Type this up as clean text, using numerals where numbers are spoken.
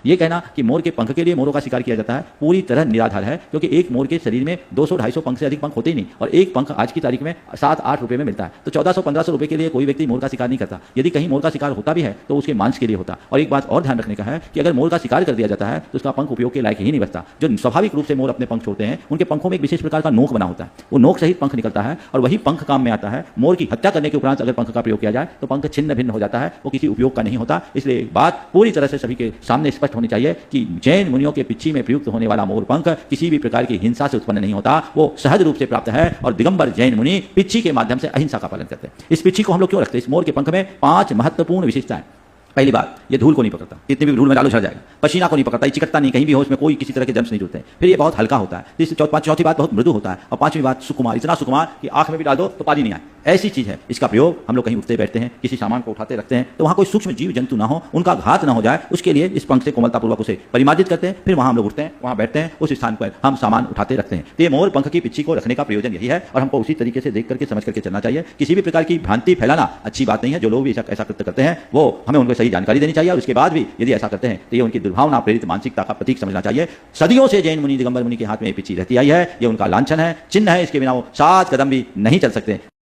ये कहना कि मोर के पंख के लिए मोरों का शिकार किया जाता है पूरी तरह निराधार है, क्योंकि एक मोर के शरीर में 200-250 पंख से अधिक पंख होते ही नहीं, और एक पंख आज की तारीख में 7-8 रुपए में मिलता है। तो 1400-1500 रुपए के लिए कोई व्यक्ति मोर का शिकार नहीं करता। यदि कहीं मोर का शिकार होता भी है तो उसके मांस के लिए होता। और एक बात और ध्यान रखने का है कि अगर मोर का शिकार कर दिया जाता है तो उसका पंख उपयोग के लायक ही नहीं बचता। जो स्वाभाविक रूप से मोर अपने पंख छोड़ते हैं, उनके पंखों में एक विशेष प्रकार का नोक बना होता है, वो नोक सहित पंख निकलता है और वही पंख काम में आता है। मोर की हत्या करने के उपरांत अगर पंख का प्रयोग किया जाए तो पंख छिन्न भिन्न हो जाता है, वो किसी उपयोग का नहीं होता। इसलिए एक बात पूरी तरह से सभी के सामने स्पष्ट होनी चाहिए कि जैन मुनियों के पिच्छी में प्रयुक्त होने वाला मोर पंख किसी भी प्रकार की हिंसा से उत्पन्न नहीं होता, वो सहज रूप से प्राप्त है। और दिगंबर जैन मुनि पिच्छी के माध्यम से अहिंसा का पालन करते हैं। इस पिच्छी को हम लोग क्यों रखते हैं? इस मोर के पंख में 5 महत्वपूर्ण विशेषताएं। पहली बात, ये धूल को नहीं पकड़ता, इतनी भी धूल में डालो झड़ जाएगा। पसीना को नहीं पकड़ता, ये चिकटता नहीं, कहीं भी हो इसमें कोई किसी तरह के जर्म्स नहीं जुड़ते। फिर ये बहुत हल्का होता है। चौथी बात, बहुत मृदु होता है। और पांचवी बात, सुकुमार, इतना सुकुमार कि आंख में भी डाल दो तो पानी नहीं आए, ऐसी चीज है। इसका प्रयोग हम लोग कहीं उठते बैठते हैं, किसी सामान को उठाते रखते हैं तो वहां कोई सूक्ष्म जीव जंतु ना हो, उनका घात ना हो जाए, उसके लिए इस पंख से कोमलतापूर्वक उसे परिमार्जित करते हैं। फिर वहां हम लोग उठते हैं, वहां बैठते हैं, उस स्थान पर हम सामान उठाते रखते हैं। तो ये मोर पंख की पिच्छी को रखने का प्रयोजन यही है, और हमको उसी तरीके से देख करके समझ करके चलना चाहिए। किसी भी प्रकार की भ्रांति फैलाना अच्छी बात नहीं है। जो लोग भी ऐसा कृत्य करते हैं वो हमें उनको सही जानकारी देनी चाहिए, और उसके बाद भी यदि ऐसा करते हैं तो ये उनकी दुर्भावना प्रेरित मानसिकता का प्रतीक समझना चाहिए। सदियों से जैन मुनि, दिगंबर मुनि के हाथ में पिच्छी रहती आई है, ये उनका लांछन है, चिन्ह है। इसके बिना वो 7 कदम भी नहीं चल सकते।